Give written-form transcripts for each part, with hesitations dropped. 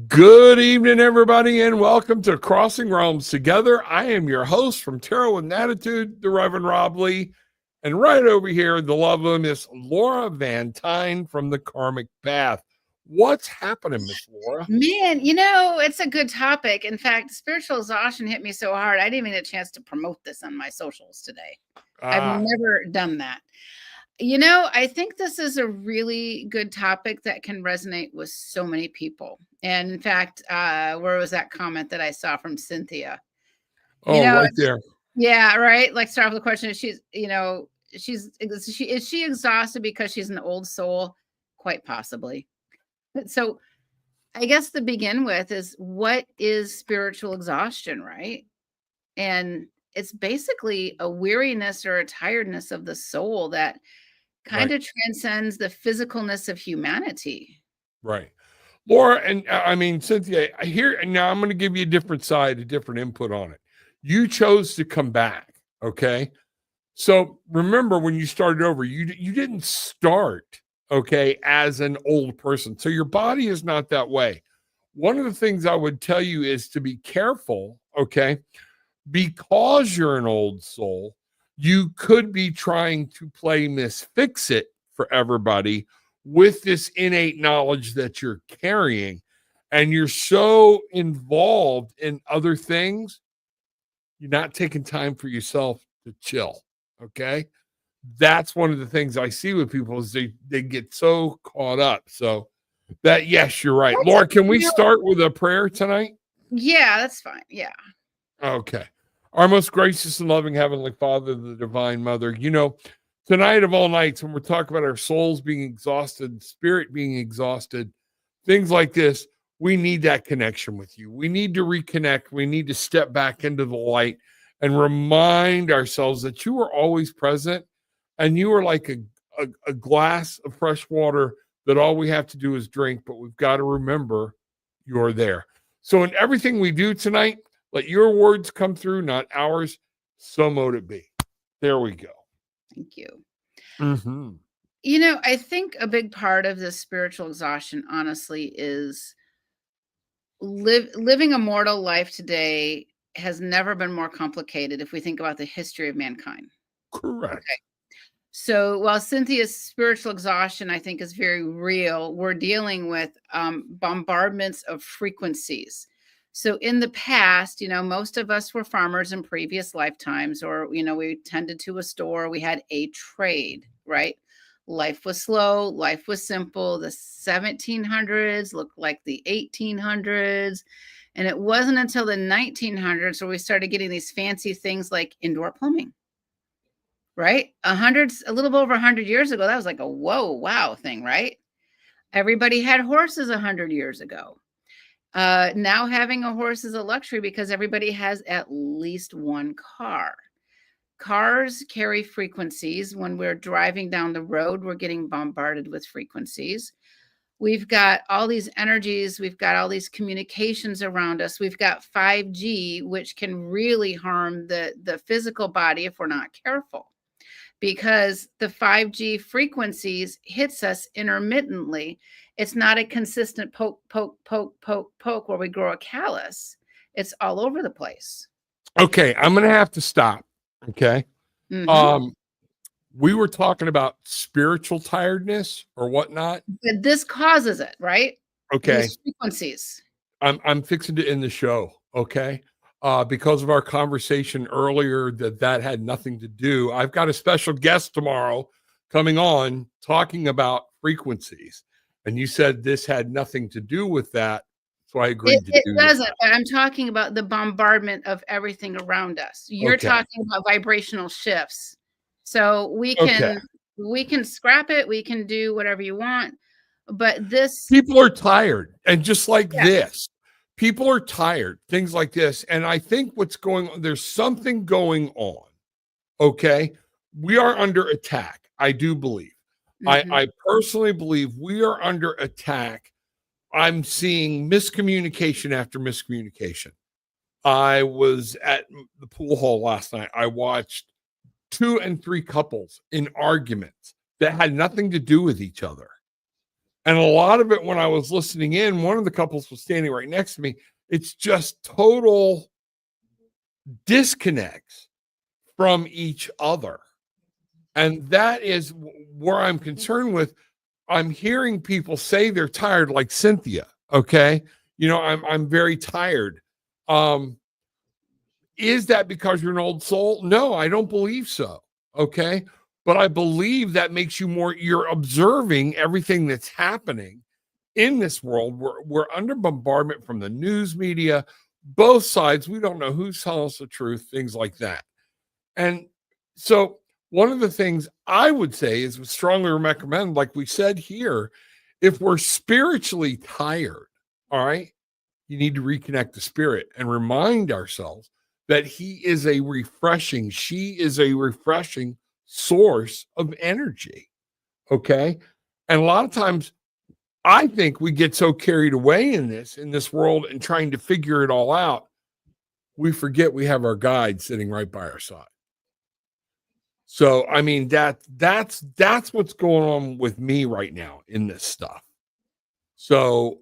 Good evening, everybody, and welcome to Crossing Realms Together. I am your host from Tarot and Attitude, the Reverend Rob Lee. And right over here, the lovely Miss Laura Van Tyne from the Karmic Path. What's happening, Miss Laura? Man, it's a good topic. In fact, spiritual exhaustion hit me so hard, I didn't even get a chance to promote this on my socials today. I've never done that. I think this is a really good topic that can resonate with so many people. And in fact, where was that comment that I saw from Cynthia? Right there. Yeah, right. Like, start off with the question: is she exhausted because she's an old soul? Quite possibly. So, I guess to begin with is, what is spiritual exhaustion, right? And it's basically a weariness or a tiredness of the soul that kind of transcends the physicalness of humanity. Right. Laura, and I mean, Cynthia, now I'm going to give you a different side, a different input on it. You chose to come back, okay? So remember, when you started over, you didn't start, okay, as an old person. So your body is not that way. One of the things I would tell you is to be careful, okay? Because you're an old soul, you could be trying to play Miss Fix-It for everybody with this innate knowledge that you're carrying. And you're so involved in other things, you're not taking time for yourself to chill. Okay. That's one of the things I see with people is they get so caught up. So that, yes, you're right. Laura, can we start with a prayer tonight? Yeah, that's fine. Yeah. Okay. Our most gracious and loving Heavenly Father, the Divine Mother, tonight of all nights, when we're talking about our souls being exhausted, spirit being exhausted, things like this, we need that connection with you. We need to reconnect. We need to step back into the light and remind ourselves that you are always present, and you are like a glass of fresh water that all we have to do is drink, but we've got to remember you're there. So in everything we do tonight, let your words come through, not ours. So mote it be. There we go. Thank you. Mm-hmm. I think a big part of this spiritual exhaustion, honestly, is living a mortal life today has never been more complicated if we think about the history of mankind. Correct. Okay. So while Cynthia's spiritual exhaustion, I think, is very real, we're dealing with bombardments of frequencies. So in the past, most of us were farmers in previous lifetimes, or, we tended to a store, we had a trade, right? Life was slow, life was simple. The 1700s looked like the 1800s. And it wasn't until the 1900s where we started getting these fancy things like indoor plumbing. Right? A little over 100 years ago, that was like a whoa, wow thing, right? Everybody had horses 100 years ago. Now having a horse is a luxury because everybody has at least one car. Cars carry frequencies. When we're driving down the road, we're getting bombarded with frequencies. We've got all these energies. We've got all these communications around us. We've got 5G, which can really harm the physical body if we're not careful, because the 5G frequencies hits us intermittently. It's not a consistent poke, poke, poke, poke, poke where we grow a callus. It's all over the place. Okay, I'm going to have to stop. Okay. Mm-hmm. We were talking about spiritual tiredness or whatnot. But this causes it, right? Okay. These frequencies. I'm fixing to end the show. Okay. Because of our conversation earlier that had nothing to do. I've got a special guest tomorrow coming on talking about frequencies. And you said this had nothing to do with that. So I agreed to do it doesn't, but I'm talking about the bombardment of everything around us. You're talking about vibrational shifts. So we can scrap it. We can do whatever you want. But people are tired. And just like this, people are tired, things like this. And I think what's going on, there's something going on. Okay. We are under attack. I do believe. Mm-hmm. I personally believe we are under attack. I'm seeing miscommunication after miscommunication. I was at the pool hall last night. I watched 2 and 3 couples in arguments that had nothing to do with each other. And a lot of it, when I was listening in, one of the couples was standing right next to me. It's just total disconnects from each other. And that is where I'm concerned with. I'm hearing people say they're tired, like Cynthia. Okay. I'm very tired. Is that because you're an old soul? No, I don't believe so. Okay. But I believe that makes you more, you're observing everything that's happening in this world. We're under bombardment from the news media, both sides. We don't know who's telling us the truth, things like that. And so one of the things I would say is strongly recommend, like we said here, if we're spiritually tired, all right, you need to reconnect the spirit and remind ourselves that she is a refreshing source of energy. Okay. And a lot of times I think we get so carried away in this world and trying to figure it all out, we forget we have our guide sitting right by our side. So, I mean, that's what's going on with me right now in this stuff. So,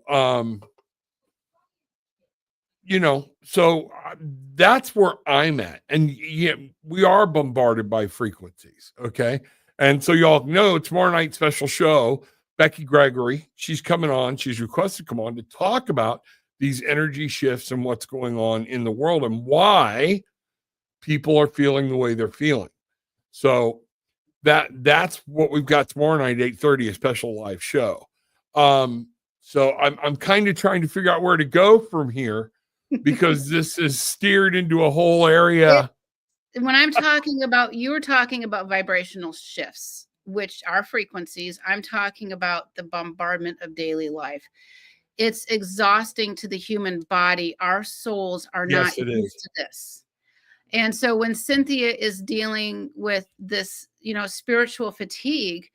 that's where I'm at. And yeah, we are bombarded by frequencies. Okay. And so y'all know tomorrow night special show, Becky Gregory, she's coming on. She's requested to come on to talk about these energy shifts and what's going on in the world and why people are feeling the way they're feeling. So that's what we've got tomorrow night, 8:30, a special live show. So I'm kind of trying to figure out where to go from here because this is steered into a whole area. When I'm talking about, you were talking about vibrational shifts, which are frequencies. I'm talking about the bombardment of daily life. It's exhausting to the human body. Our souls are not used to this. And so when Cynthia is dealing with this, spiritual fatigue,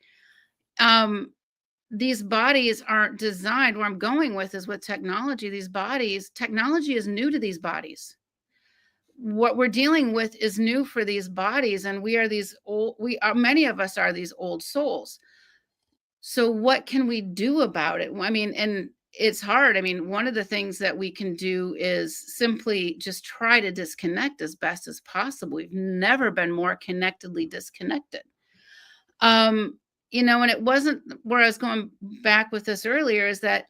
these bodies aren't designed. Where I'm going with is with technology. Technology is new to these bodies. What we're dealing with is new for these bodies, and many of us are these old souls. So what can we do about it? I mean, and it's hard. I mean, one of the things that we can do is simply just try to disconnect as best as possible. We've never been more connectedly disconnected. And it wasn't, where I was going back with this earlier, is that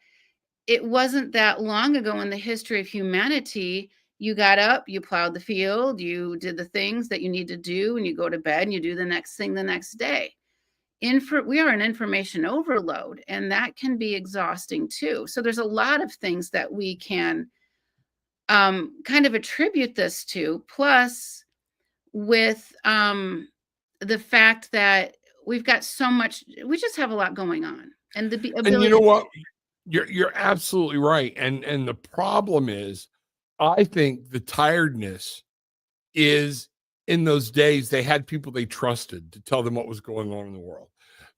it wasn't that long ago in the history of humanity. You got up, you plowed the field, you did the things that you need to do, and you go to bed and you do the next thing the next day. We are an information overload, and that can be exhausting too. So there's a lot of things that we can kind of attribute this to, plus with the fact that we've got so much, we just have a lot going on. And the ability, and you know what? You're absolutely right. And the problem is, I think the tiredness is, in those days, they had people they trusted to tell them what was going on in the world.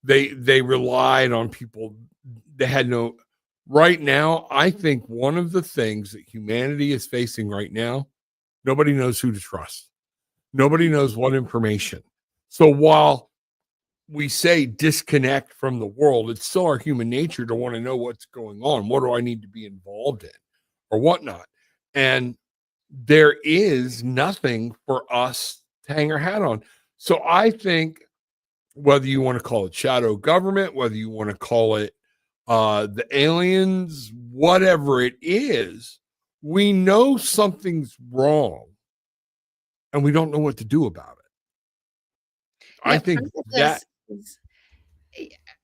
They relied on people. They had no. Right now, I think one of the things that humanity is facing right now, nobody knows who to trust. Nobody knows what information. So while we say disconnect from the world, it's still our human nature to want to know what's going on. What do I need to be involved in or whatnot? And there is nothing for us to hang our hat on. So I think, whether you want to call it shadow government, whether you want to call it the aliens, whatever it is, we know something's wrong and we don't know what to do about it. Yeah, I think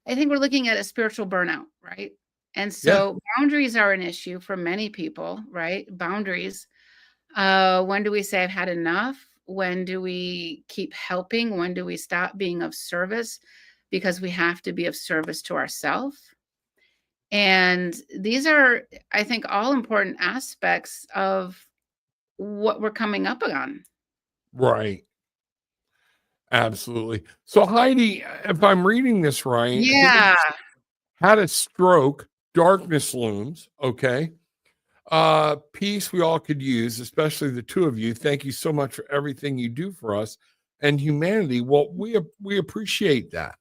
I think we're looking at a spiritual burnout, right? And so boundaries are an issue for many people, right? Boundaries. When do we say I've had enough? When do we keep helping? When do we stop being of service? Because we have to be of service to ourselves. And these are, I think, all important aspects of what we're coming up on. Right. Absolutely. So Heidi, if I'm reading this right, Yeah. had a stroke, darkness looms. Okay. Peace we all could use, especially the two of you. Thank you so much for everything you do for us and humanity. Well, we appreciate that.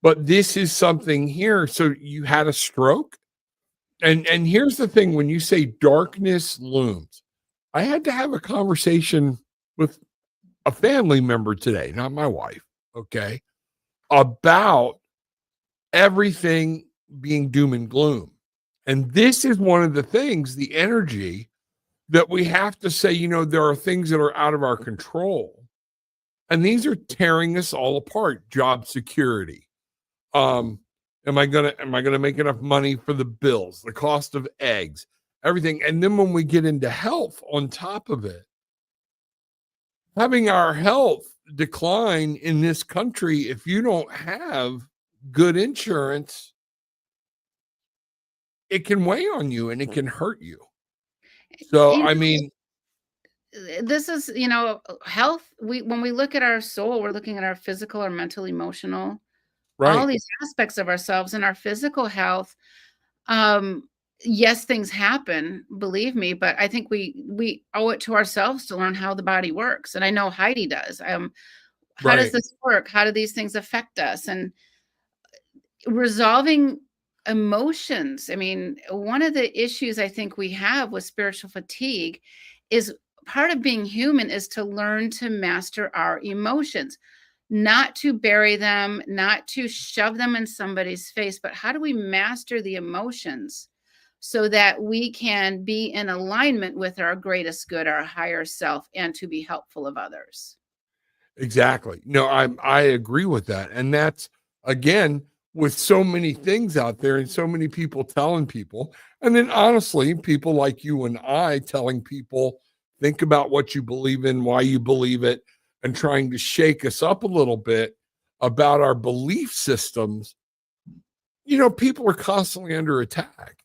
But this is something here. So you had a stroke. And here's the thing, when you say darkness looms, I had to have a conversation with a family member today, not my wife, okay, about everything being doom and gloom. And this is one of the things, the energy that we have to say, there are things that are out of our control. And these are tearing us all apart. Job security. Am I gonna make enough money for the bills, the cost of eggs, everything? And then when we get into health on top of it, having our health decline in this country, if you don't have good insurance, it can weigh on you and it can hurt you. So, I mean, this is, health. When we look at our soul, we're looking at our physical, our mental, emotional, all right, these aspects of ourselves. And our physical health, yes, things happen, believe me, but I think we owe it to ourselves to learn how the body works. And I know Heidi does. How does right, this work? How do these things affect us? And resolving emotions. I mean, one of the issues I think we have with spiritual fatigue is part of being human is to learn to master our emotions, not to bury them, not to shove them in somebody's face, but how do we master the emotions so that we can be in alignment with our greatest good, our higher self, and to be helpful of others? exactly. No, I agree with that. And that's, again, with so many things out there and so many people telling people, and then honestly, people like you and I telling people, think about what you believe in, why you believe it, and trying to shake us up a little bit about our belief systems. People are constantly under attack.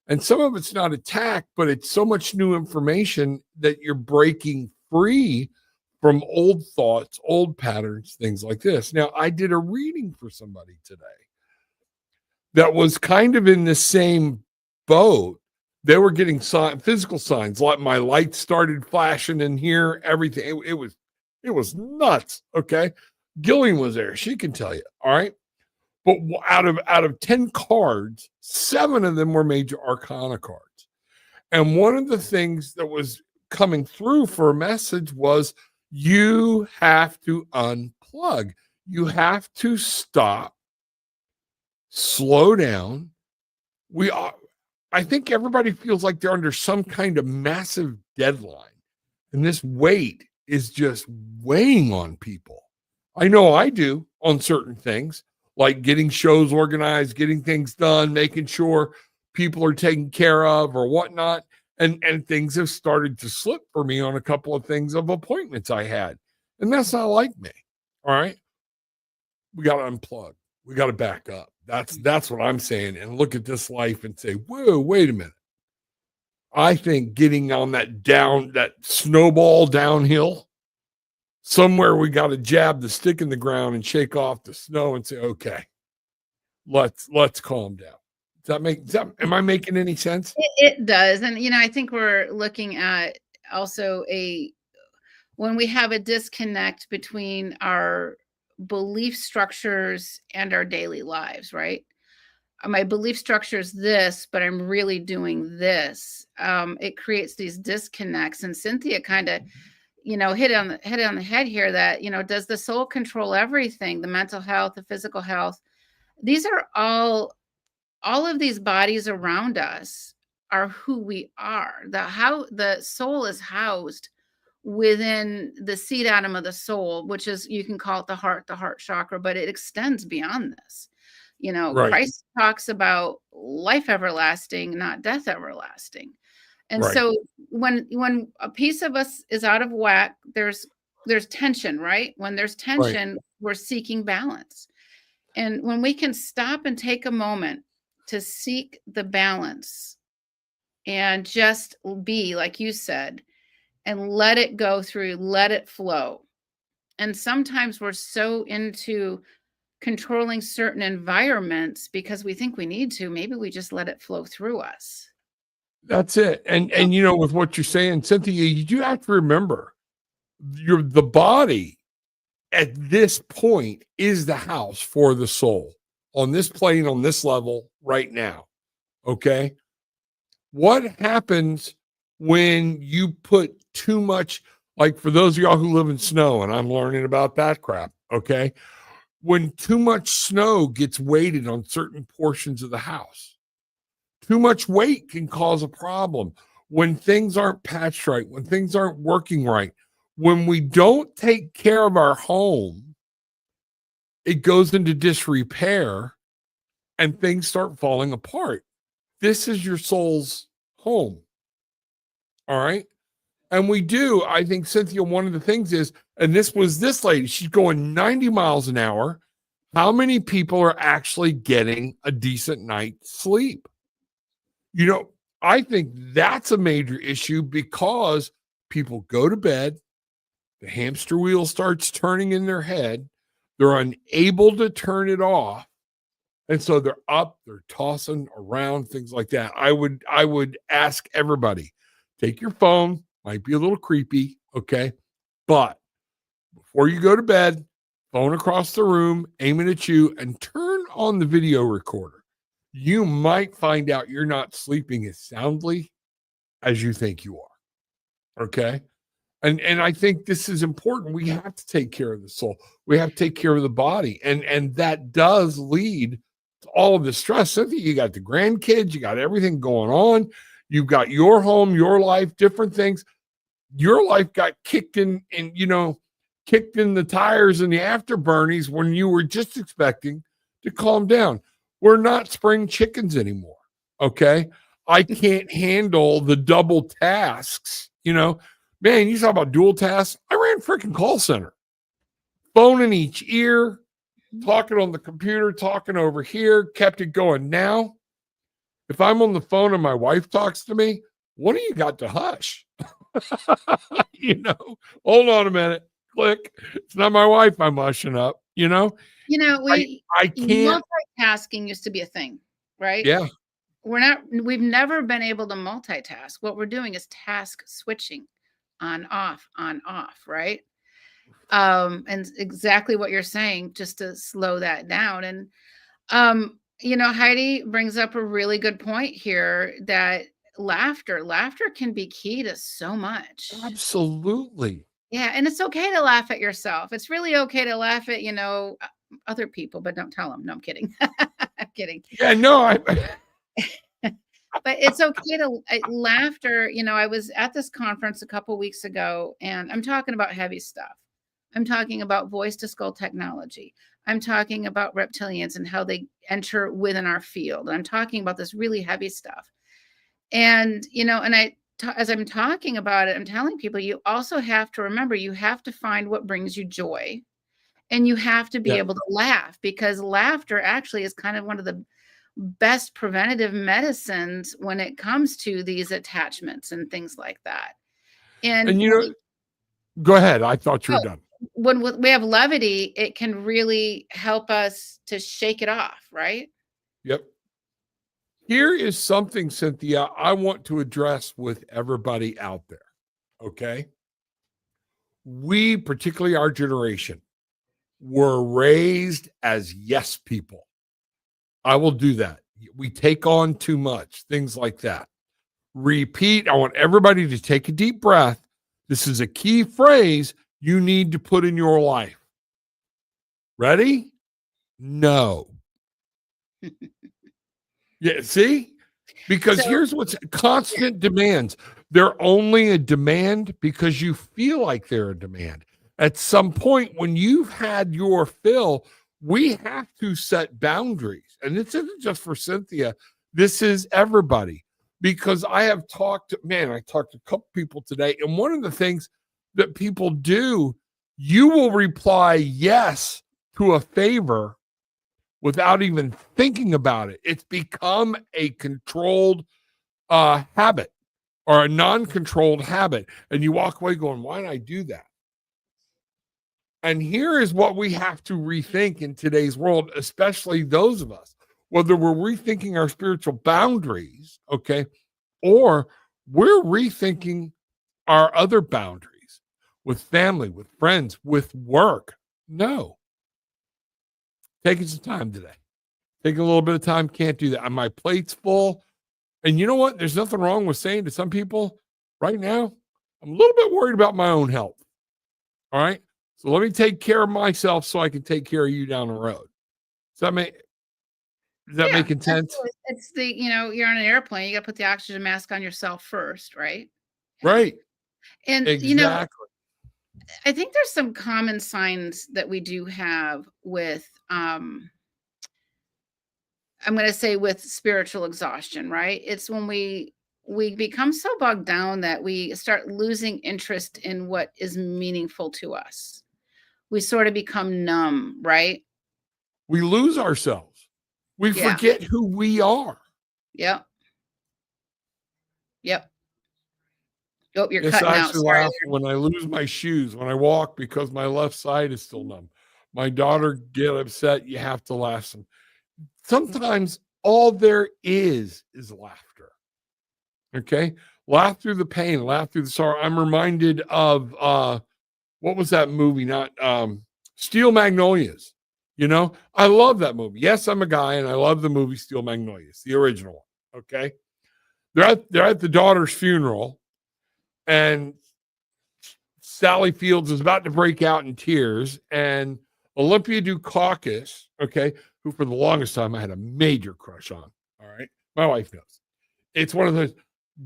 And some of it's not attack, but it's so much new information that you're breaking free from old thoughts, old patterns, things like this. Now, I did a reading for somebody today that was kind of in the same boat. They were getting physical signs, like my lights started flashing in here, everything. It was nuts. Okay. Gillian was there. She can tell you. All right. But out of 10 cards, 7 of them were major arcana cards. And one of the things that was coming through for a message was, you have to unplug. You have to stop, slow down. I think everybody feels like they're under some kind of massive deadline. And this weight is just weighing on people. I know I do on certain things, like getting shows organized, getting things done, making sure people are taken care of or whatnot. And things have started to slip for me on a couple of things of appointments I had. And that's not like me. All right. We got to unplug. We got to back up. That's what I'm saying. And look at this life and say, whoa, wait a minute. I think getting on that snowball downhill, somewhere we got to jab the stick in the ground and shake off the snow and say, okay, let's calm down. Am I making any sense? It does. And, I think we're looking at also when we have a disconnect between our belief structures and our daily lives, right? My belief structure is this, but I'm really doing this. It creates these disconnects. And Cynthia kind of, hit on the head here that, does the soul control everything? The mental health, the physical health. These are all of these bodies around us are who we are. How the soul is housed within the seed atom of the soul, which is, you can call it the heart chakra, but it extends beyond this. Right. Christ talks about life everlasting, not death everlasting. And Right. so when a piece of us is out of whack, there's tension, right? When there's tension, we're seeking balance. And when we can stop and take a moment to seek the balance and just be, like you said, and let it go through, let it flow. And sometimes we're so into controlling certain environments because we think we need to. Maybe we just let it flow through us. That's it. And with what you're saying, Cynthia, you do have to remember, the body at this point is the house for the soul. on this plane, on this level right now. Okay. What happens when you put too much, like for those of y'all who live in snow, and I'm learning about that crap. Okay. When too much snow gets weighted on certain portions of the house, too much weight can cause a problem. When things aren't patched right, when things aren't working right, when we don't take care of our home, it goes into disrepair and things start falling apart. This is your soul's home. All right. And we do, I think, Cynthia, one of the things is, and this was this lady, she's going 90 miles an hour. How many people are actually getting a decent night's sleep? You know, I think that's a major issue because people go to bed, the hamster wheel starts turning in their head, they're unable to turn it off. And so they're up, they're tossing around, things like that. I would ask everybody, take your phone, might be a little creepy, okay? But before you go to bed, phone across the room, aiming at you, and turn on the video recorder. You might find out you're not sleeping as soundly as you think you are. Okay. And I think this is important. We have to take care of the soul. We have to take care of the body. And that does lead to all of the stress. Cynthia, you got the grandkids, you got everything going on. You've got your home, your life, different things. Your life got kicked in the tires and the afterburnies when you were just expecting to calm down. We're not spring chickens anymore. Okay. I can't handle the double tasks. Man, you talk about dual tasks. I ran freaking call center, phone in each ear, talking on the computer, talking over here, kept it going. Now, if I'm on the phone and my wife talks to me, what do you got to hush? Hold on a minute. Click. It's not my wife I'm hushing up. I can't. Multitasking used to be a thing, right? Yeah. We've never been able to multitask. What we're doing is task switching, on, off, right? And exactly what you're saying, just to slow that down. And, Heidi brings up a really good point here, that laughter can be key to so much. Absolutely. Yeah. And it's okay to laugh at yourself. It's really okay to laugh at, other people, but don't tell them. No, I'm kidding. I'm kidding. Yeah, no, But it's okay to laughter. I was at this conference a couple weeks ago, and I'm talking about heavy stuff. I'm talking about voice to skull technology. I'm talking about reptilians and how they enter within our field. I'm talking about this really heavy stuff. And, as I'm talking about it, I'm telling people, you also have to remember, you have to find what brings you joy, and you have to be able to laugh, because laughter actually is kind of one of the best preventative medicines when it comes to these attachments and things like that. And go ahead. I thought you were done. When we have levity, it can really help us to shake it off, right? Yep. Here is something, Cynthia, I want to address with everybody out there. Okay. We, particularly our generation, were raised as yes people. I will do that. We take on too much, things like that. Repeat. I want everybody to take a deep breath. This is a key phrase you need to put in your life. Ready? No. Yeah, see? Because here's what's constant demands. They're only a demand because you feel like they're a demand. At some point, when you've had your fill, we have to set boundaries. And this isn't just for Cynthia. This is everybody. Because I talked to a couple people today. And one of the things that people do, you will reply yes to a favor without even thinking about it. It's become a controlled habit, or a non-controlled habit. And you walk away going, why did I do that? And here is what we have to rethink in today's world, especially those of us, whether we're rethinking our spiritual boundaries, okay, or we're rethinking our other boundaries with family, with friends, with work. No. Taking some time today. Taking a little bit of time, can't do that. My plate's full. And you know what? There's nothing wrong with saying to some people right now, I'm a little bit worried about my own health. All right. So let me take care of myself so I can take care of you down the road. Does that make, is that Yeah, making sense? absolutely. It's the, you're on an airplane, you got to put the oxygen mask on yourself first, right? Yeah. Right. And, Exactly. I think there's some common signs that we do have with, I'm going to say with spiritual exhaustion, right? It's when we become so bogged down that we start losing interest in what is meaningful to us. We sort of become numb, right? We lose ourselves. We Yeah. forget who we are. Yep. Yep. Oh, you're Yes, cutting I out. actually Sorry. laugh when I lose my shoes, when I walk because my left side is still numb. My daughter get upset. You have to laugh. Sometimes all there is laughter. Okay. Laugh through the pain, laugh through the sorrow. I'm reminded of what was that movie? Not Steel Magnolias. I love that movie. Yes, I'm a guy and I love the movie Steel Magnolias, the original one. Okay. They're at the daughter's funeral, and Sally Fields is about to break out in tears, and Olympia Dukakis, okay, who for the longest time I had a major crush on. All right. My wife knows. It's one of those,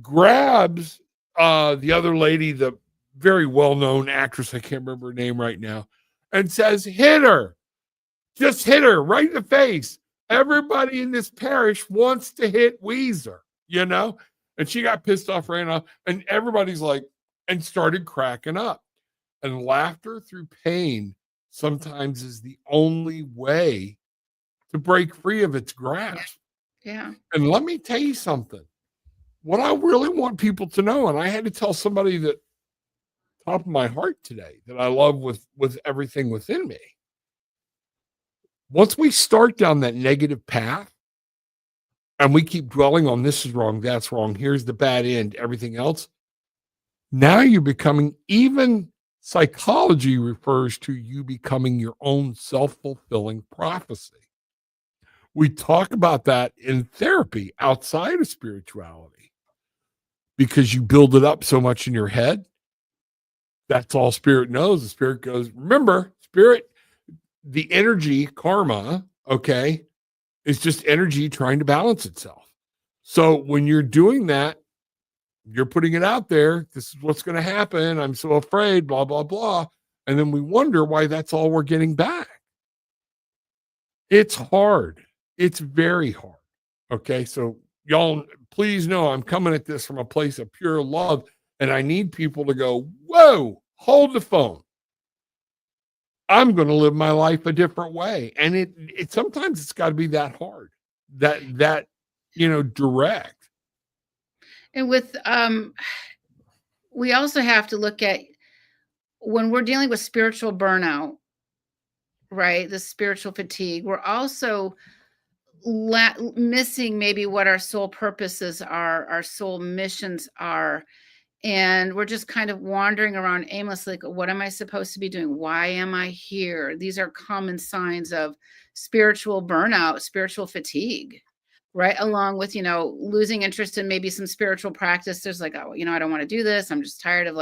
grabs the other lady, the very well-known actress, I can't remember her name right now, and says, hit her. Just hit her right in the face. Everybody in this parish wants to hit Weezer, And she got pissed off, ran off, and everybody's like, and started cracking up. And laughter through pain sometimes is the only way to break free of its grasp. Yeah. And let me tell you something. What I really want people to know, and I had to tell somebody that top of my heart today that I love with everything within me. Once we start down that negative path and we keep dwelling on this is wrong, that's wrong, here's the bad end, everything else, now you're becoming, even psychology refers to you becoming your own self-fulfilling prophecy. We talk about that in therapy outside of spirituality because you build it up so much in your head. That's all spirit knows. The spirit goes, remember, spirit, the energy, karma, okay, is just energy trying to balance itself. So when you're doing that, you're putting it out there. This is what's going to happen. I'm so afraid, blah, blah, blah. And then we wonder why that's all we're getting back. It's hard. It's very hard. Okay. So y'all, please know I'm coming at this from a place of pure love. And I need people to go, whoa, hold the phone. I'm going to live my life a different way. And it sometimes it's got to be that hard, that, direct. And with we also have to look at when we're dealing with spiritual burnout, right? The spiritual fatigue, we're also missing maybe what our soul purposes are, our soul missions are. And we're just kind of wandering around aimlessly. Like, what am I supposed to be doing? Why am I here? These are common signs of spiritual burnout, spiritual fatigue, right? Along with, losing interest in maybe some spiritual practice. There's like, oh, I don't want to do this. I'm just tired of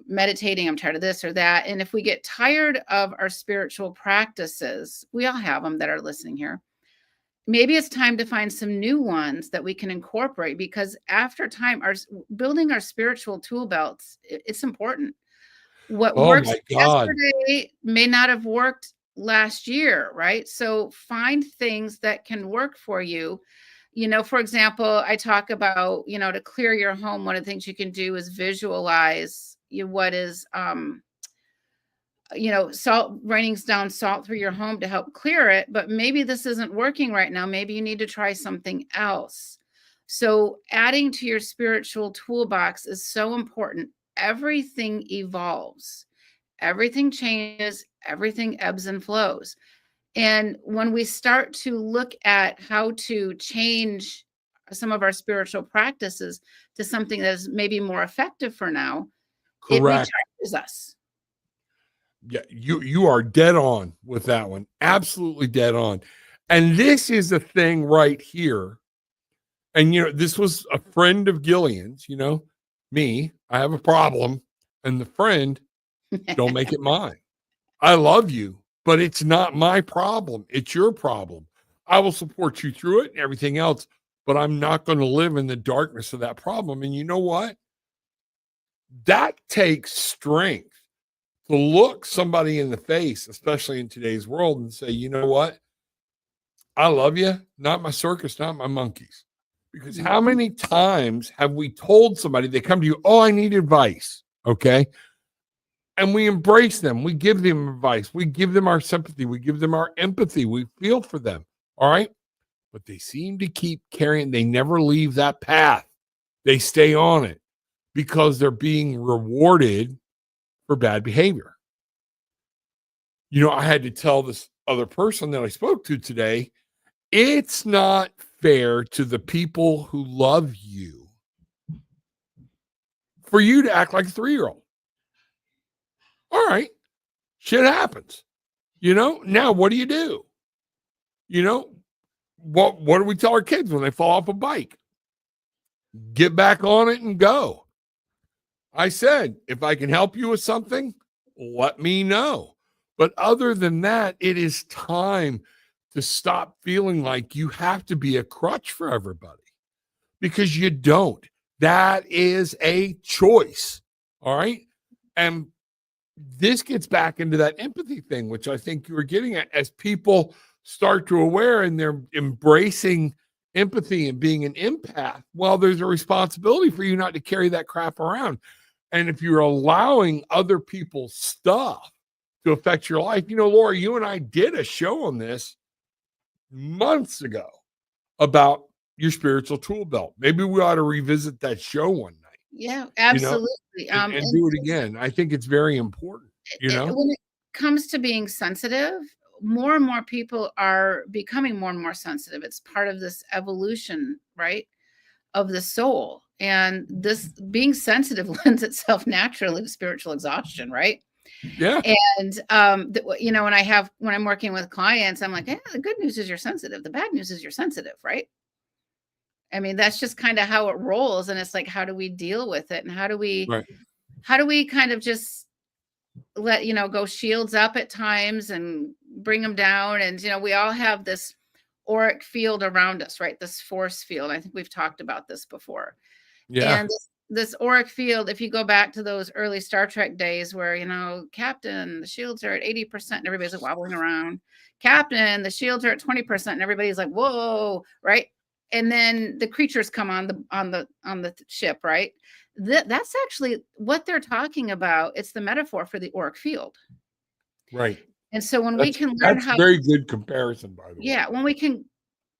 meditating. I'm tired of this or that. And if we get tired of our spiritual practices, we all have them that are listening here. Maybe it's time to find some new ones that we can incorporate, because after time, building our spiritual tool belts, it's important. What works yesterday may not have worked last year, right? So find things that can work for you. For example, I talk about, to clear your home, one of the things you can do is visualize what is, salt, raining down salt through your home to help clear it, but maybe this isn't working right now. Maybe you need to try something else. So adding to your spiritual toolbox is so important. Everything evolves, everything changes, everything ebbs and flows. And when we start to look at how to change some of our spiritual practices to something that is maybe more effective for now, it recharges us. Yeah, you are dead on with that one. Absolutely dead on. And this is a thing right here. And, this was a friend of Gillian's, me, I have a problem. And the friend, don't make it mine. I love you, but it's not my problem. It's your problem. I will support you through it and everything else, but I'm not going to live in the darkness of that problem. And you know what? That takes strength to look somebody in the face, especially in today's world, and say, you know what? I love you, not my circus, not my monkeys. Because how many times have we told somebody, they come to you, oh, I need advice. Okay. And we embrace them. We give them advice. We give them our sympathy. We give them our empathy. We feel for them. All right. But they seem to keep carrying, they never leave that path. They stay on it because they're being rewarded for bad behavior. I had to tell this other person that I spoke to today, it's not fair to the people who love you for you to act like a 3-year-old. All right. Shit happens. Now what do? What do we tell our kids when they fall off a bike? Get back on it and go. I said, if I can help you with something, let me know. But other than that, it is time to stop feeling like you have to be a crutch for everybody, because you don't. That is a choice. All right. And this gets back into that empathy thing, which I think you were getting at, as people start to aware and they're embracing empathy and being an empath. Well, there's a responsibility for you not to carry that crap around. And if you're allowing other people's stuff to affect your life, Laura, you and I did a show on this months ago about your spiritual tool belt. Maybe we ought to revisit that show one night. Yeah, absolutely. And do it again. I think it's very important, When it comes to being sensitive, more and more people are becoming more and more sensitive. It's part of this evolution, right, of the soul. And this being sensitive lends itself naturally to spiritual exhaustion, right? Yeah. And when I'm working with clients, I'm like, the good news is you're sensitive. The bad news is you're sensitive, right? I mean, that's just kind of how it rolls. And it's like, how do we deal with it? And how do we kind of just let, go shields up at times and bring them down? And, we all have this auric field around us, right? This force field. I think we've talked about this before. Yeah. And this auric field, if you go back to those early Star Trek days where, Captain, the shields are at 80% and everybody's like wobbling around. Captain, the shields are at 20% and everybody's like, whoa, right? And then the creatures come on the ship, right? That's actually what they're talking about. It's the metaphor for the auric field. Right. And so when we can learn how, very good comparison, by the way. Yeah, when we can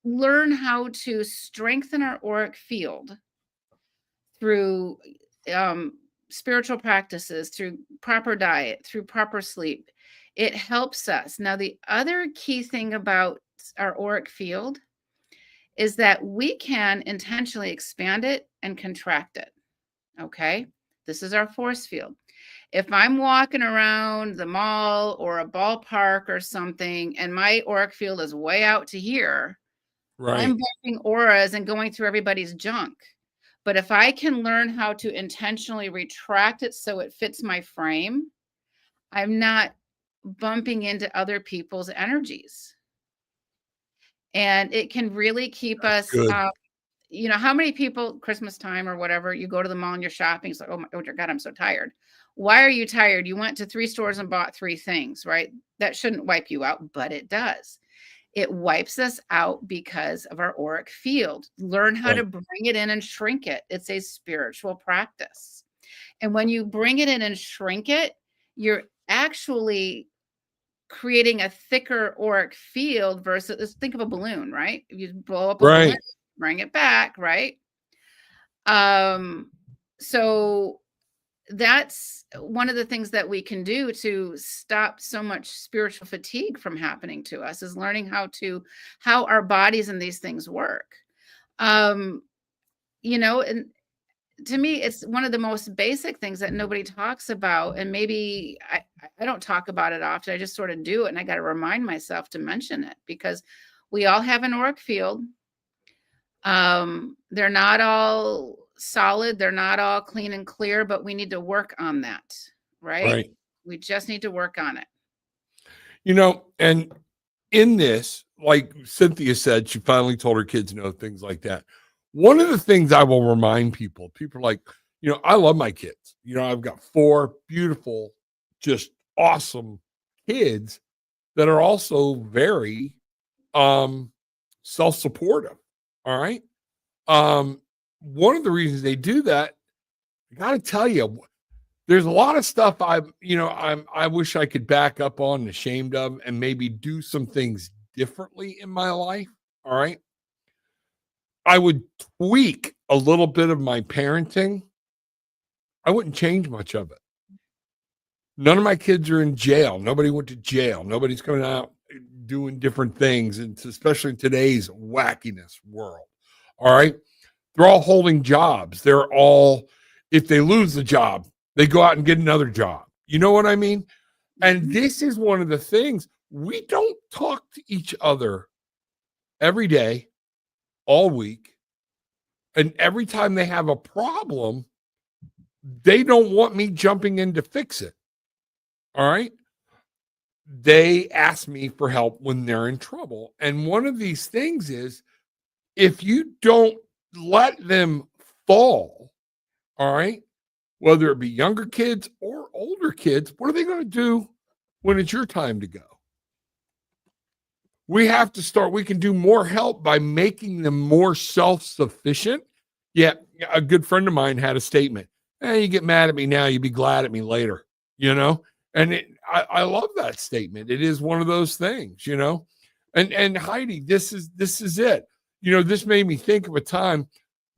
learn how to strengthen our auric field through spiritual practices, through proper diet, through proper sleep, it helps us. Now, the other key thing about our auric field is that we can intentionally expand it and contract it. Okay. This is our force field. If I'm walking around the mall or a ballpark or something, and my auric field is way out to here, right, I'm bumping auras and going through everybody's junk. But if I can learn how to intentionally retract it so it fits my frame, I'm not bumping into other people's energies. And it can really keep us, how many people, Christmas time or whatever, you go to the mall and you're shopping. It's like, oh my God, I'm so tired. Why are you tired? You went to 3 stores and bought 3 things, right? That shouldn't wipe you out, but it does. It wipes us out because of our auric field. Learn how to bring it in and shrink it. It's a spiritual practice. And when you bring it in and shrink it, you're actually creating a thicker auric field versus, think of a balloon, right? If you blow up a balloon, bring it back, right? So that's one of the things that we can do to stop so much spiritual fatigue from happening to us, is learning how our bodies and these things work. And to me, it's one of the most basic things that nobody talks about. And maybe I don't talk about it often. I just sort of do it. And I got to remind myself to mention it, because We all have an auric field. They're not all solid, they're not all clean and clear, but we need to work on that, right? Right. We just need to work on it. And in this, like Cynthia said, she finally told her kids no, things like that. One of the things I will remind people are like, I love my kids. I've got 4 beautiful, just awesome kids that are also very self-supportive. All right. One of the reasons they do that, I gotta tell you, there's a lot of stuff I wish I could back up on and ashamed of and maybe do some things differently in my life. All right. I would tweak a little bit of my parenting. I wouldn't change much of it. None of my kids are in jail. Nobody went to jail. Nobody's coming out doing different things. And especially in today's wackiness world. All right. They're all holding jobs. They're all, if they lose the job, they go out and get another job. You know what I mean? And this is one of the things, we don't talk to each other every day, all week. And every time they have a problem, they don't want me jumping in to fix it. All right. They ask me for help when they're in trouble. And one of these things is, if you don't let them fall, all right, whether it be younger kids or older kids, what are they going to do when it's your time to go? We have to start. We can do more help by making them more self-sufficient. Yeah, a good friend of mine had a statement. You get mad at me now, you be glad at me later, And I love that statement. It is one of those things, And Heidi, this is it. This made me think of a time.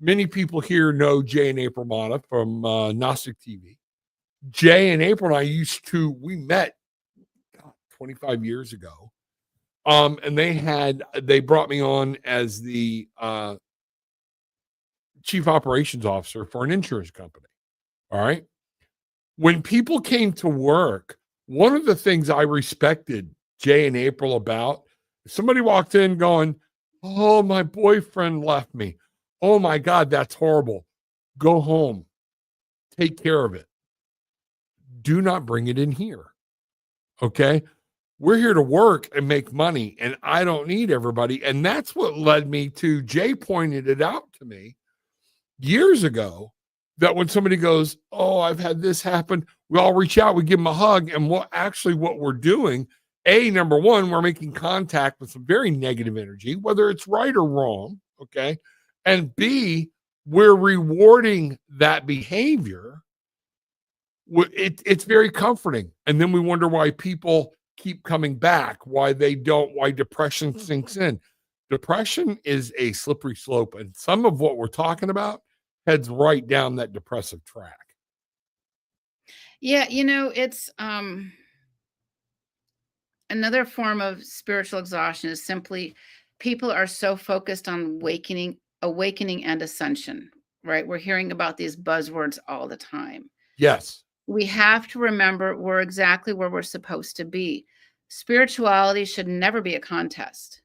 Many people here know Jay and April Mata from Gnostic TV. Jay and April and we met 25 years ago. And they brought me on as the chief operations officer for an insurance company. All right. When people came to work, one of the things I respected Jay and April about, somebody walked in going, "Oh, my boyfriend left me. Oh my God, that's horrible. Go home. Take care of it. Do not bring it in here." Okay. We're here to work and make money, and I don't need everybody. And that's what led me to, Jay pointed it out to me years ago, that when somebody goes, "Oh, I've had this happen," we all reach out, we give them a hug. And what we're doing, number one, we're making contact with some very negative energy, whether it's right or wrong. Okay. And B, we're rewarding that behavior. It's very comforting. And then we wonder why people keep coming back, why depression sinks in. Depression is a slippery slope. And some of what we're talking about heads right down that depressive track. Yeah, it's another form of spiritual exhaustion is simply people are so focused on awakening and ascension, right? We're hearing about these buzzwords all the time. Yes. We have to remember we're exactly where we're supposed to be. Spirituality should never be a contest.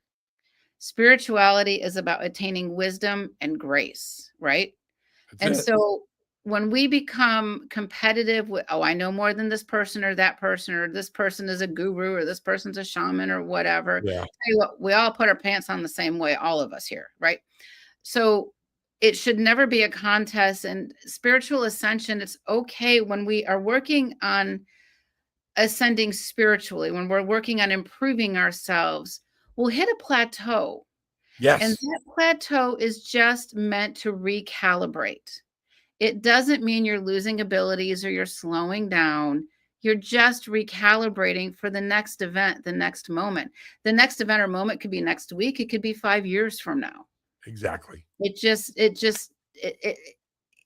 Spirituality is about attaining wisdom and grace, right? So when we become competitive with, I know more than this person or that person, or this person is a guru, or this person's a shaman, or whatever. Yeah. Tell you what, we all put our pants on the same way, all of us here, right? So it should never be a contest. And spiritual ascension, it's okay when we are working on ascending spiritually, when we're working on improving ourselves, we'll hit a plateau. Yes. And that plateau is just meant to recalibrate. It doesn't mean you're losing abilities or you're slowing down. You're just recalibrating for the next event, the next moment. The next event or moment could be next week. It could be 5 years from now. Exactly. It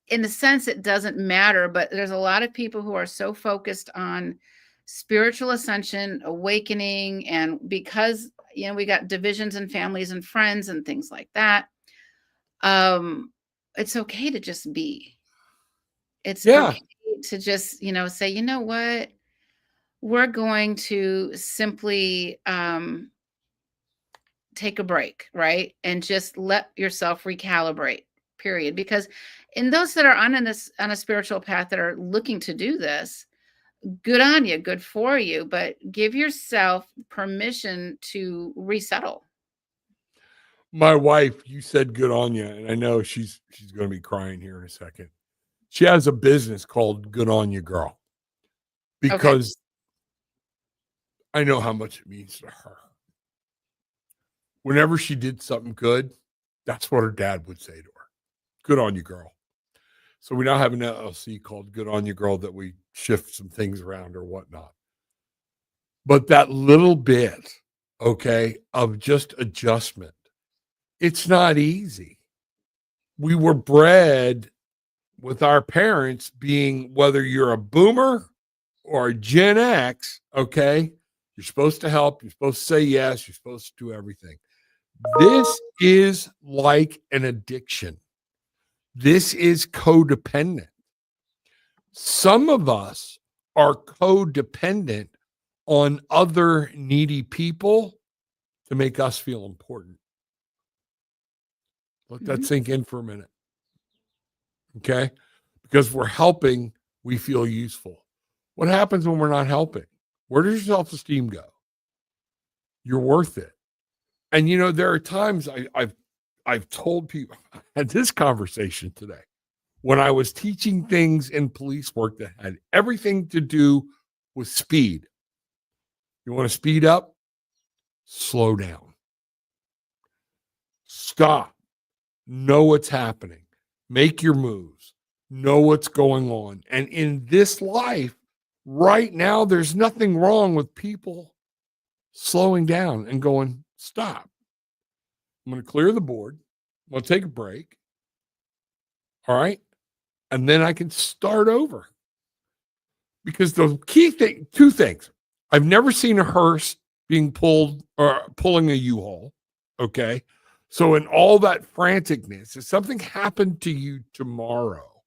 in a sense, it doesn't matter, but there's a lot of people who are so focused on spiritual ascension, awakening, and because, we got divisions in families and friends and things like that. It's okay to just be. It's okay to just, say, you know what, we're going to simply take a break, right? And just let yourself recalibrate, period. Because in those that are on a spiritual path that are looking to do this, good on you, good for you, but give yourself permission to resettle. My wife, you said good on you, and I know she's going to be crying here in a second. She has a business called Good On You Girl Okay. because I know how much it means to her. Whenever she did something good, that's what her dad would say to her. Good on you, girl. So we now have an LLC called Good On You Girl that we shift some things around or whatnot. But that little bit, okay, of just adjustment, it's not easy. We were bred with our parents being, whether you're a boomer or a Gen X, okay, you're supposed to help, you're supposed to say yes, you're supposed to do everything. This is like an addiction. This is codependent. Some of us are codependent on other needy people to make us feel important. Let that sink in for a minute. Okay? Because we're helping, we feel useful. What happens when we're not helping? Where does your self-esteem go? You're worth it. And there are times I've told people, I had this conversation today when I was teaching things in police work that had everything to do with speed. You want to speed up? Slow down. Stop. Know what's happening. Make your moves. Know what's going on. And in this life, right now, there's nothing wrong with people slowing down and going, stop. I'm going to clear the board. I'm going to take a break. All right. And then I can start over. Because the key thing, two things. I've never seen a hearse being pulled or pulling a U-Haul. Okay. So in all that franticness, if something happened to you tomorrow,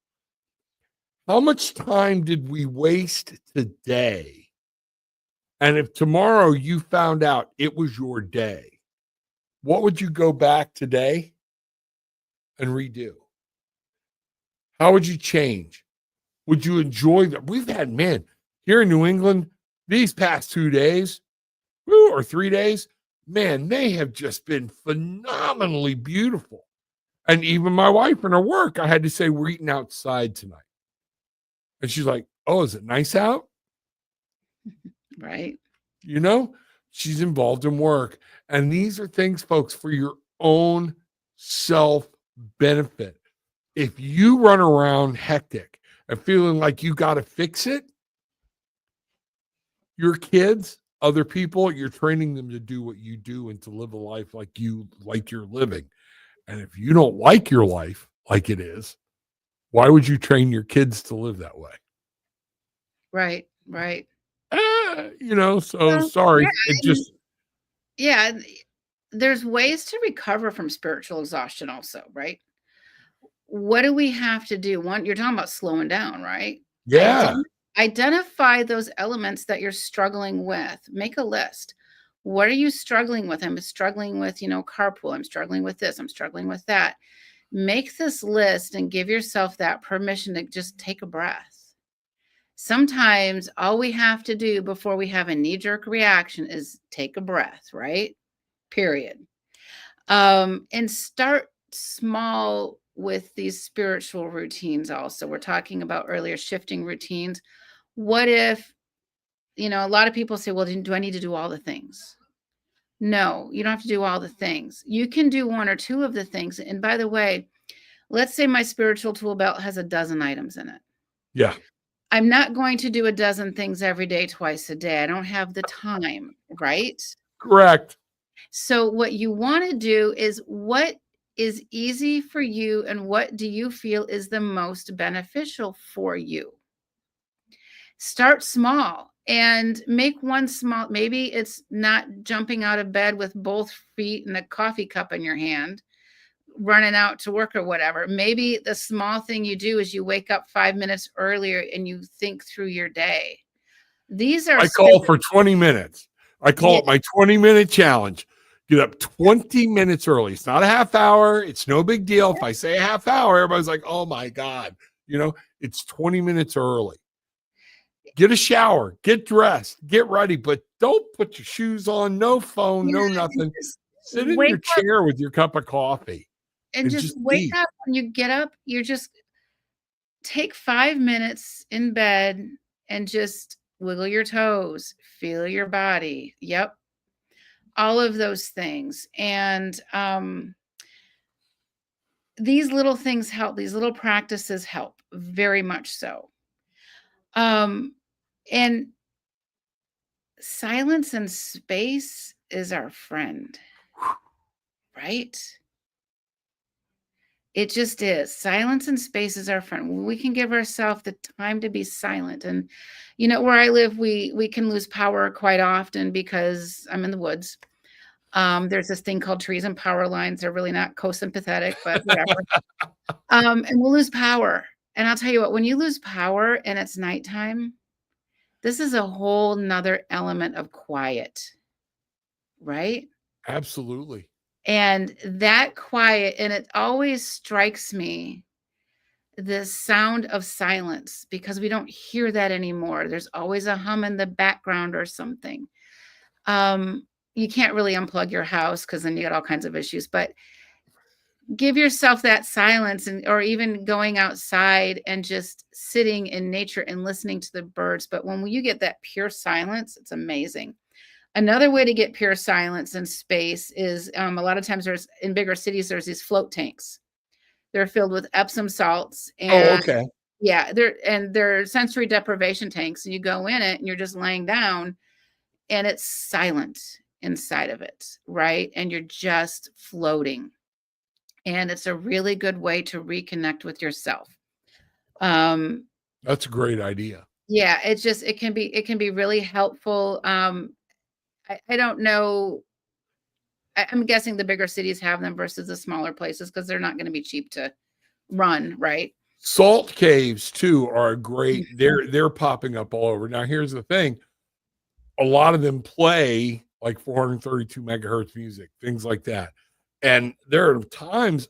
how much time did we waste today? And if tomorrow you found out it was your day, what would you go back today and redo? How would you change? Would you enjoy that? We've had, man, here in New England, these past 2 days, or 3 days, man, they have just been phenomenally beautiful. And even my wife and her work, I had to say, we're eating outside tonight. And she's like, oh, is it nice out? Right. She's involved in work. And these are things, folks, for your own self benefit. If you run around hectic and feeling like you got to fix it, your kids, other people, you're training them to do what you do and to live a life like you're living. And if you don't like your life like it is, why would you train your kids to live that way? Right. So sorry. Yeah, there's ways to recover from spiritual exhaustion also, right? What do we have to do? One, you're talking about slowing down, right? Yeah. Identify those elements that you're struggling with. Make a list. What are you struggling with? I'm struggling with, carpool. I'm struggling with this. I'm struggling with that. Make this list and give yourself that permission to just take a breath. Sometimes all we have to do before we have a knee-jerk reaction is take a breath, right? Period. And start small with these spiritual routines also. We're talking about earlier shifting routines. What if, a lot of people say, well, do I need to do all the things? No, you don't have to do all the things. You can do one or two of the things. And by the way, let's say my spiritual tool belt has a dozen items in it. Yeah. I'm not going to do a dozen things every day, twice a day. I don't have the time, right? Correct. So what you want to do is what is easy for you and what do you feel is the most beneficial for you? Start small and make one small, maybe it's not jumping out of bed with both feet and a coffee cup in your hand, running out to work or whatever. Maybe the small thing you do is you wake up 5 minutes earlier and you think through your day. These are I call for 20 minutes. I call it my 20-minute challenge. Get up 20 minutes early. It's not a half hour. It's no big deal. If I say a half hour, everybody's like, oh my God. It's 20 minutes early. Get a shower, get dressed, get ready, but don't put your shoes on, no phone, no nothing. Sit in your chair with your cup of coffee and just wake up. When you get up, you just take 5 minutes in bed and just wiggle your toes, feel your body. Yep. All of those things. And these little things help. These little practices help very much so. And silence and space is our friend, right? It just is. Silence and space is our friend. We can give ourselves the time to be silent. And, where I live, we can lose power quite often because I'm in the woods. There's this thing called trees and power lines. They're really not co-sympathetic, but whatever. And we'll lose power. And I'll tell you what, when you lose power and it's nighttime, this is a whole nother element of quiet, right? Absolutely. And that quiet, and it always strikes me, the sound of silence, because we don't hear that anymore. There's always a hum in the background or something. You can't really unplug your house because then you get all kinds of issues, but give yourself that silence, or even going outside and just sitting in nature and listening to the birds. But when you get that pure silence, it's amazing. Another way to get pure silence and space is a lot of times in bigger cities, there's these float tanks. They're filled with Epsom salts. And okay. Yeah, they're sensory deprivation tanks. And you go in it and you're just laying down and it's silent inside of it, right? And you're just floating. And it's a really good way to reconnect with yourself. That's a great idea. Yeah, it can be really helpful. I don't know. I'm guessing the bigger cities have them versus the smaller places because they're not going to be cheap to run, right? Salt caves too are great. They're popping up all over. Now, here's the thing. A lot of them play like 432 megahertz music, things like that. And there are times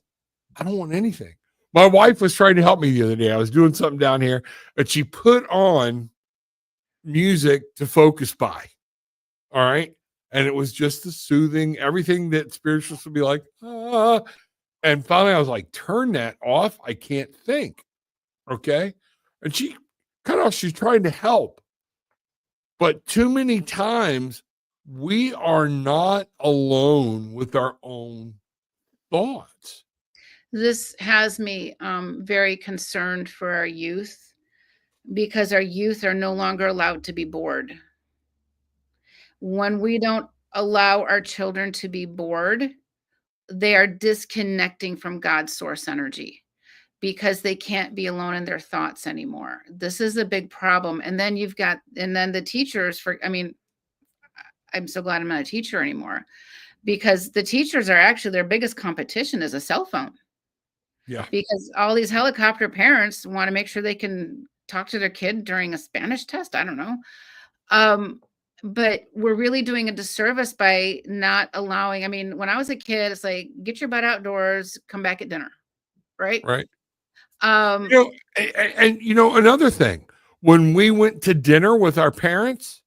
I don't want anything. My wife was trying to help me the other day. I was doing something down here, but she put on music to focus by. All right. And it was just the soothing, everything that spiritualists would be like, ah. And finally I was like, turn that off. I can't think. Okay. And she's trying to help. But too many times we are not alone with our own thoughts. This has me very concerned for our youth, because our youth are no longer allowed to be bored. When we don't allow our children to be bored, they are disconnecting from God's source energy because they can't be alone in their thoughts anymore. This is a big problem. And then the teachers I'm so glad I'm not a teacher anymore, because the teachers are actually, their biggest competition is a cell phone. Yeah. Because all these helicopter parents want to make sure they can talk to their kid during a Spanish test. I don't know. But we're really doing a disservice by not allowing. When I was a kid, it's like, get your butt outdoors, come back at dinner. Right. Right. Another thing, when we went to dinner with our parents,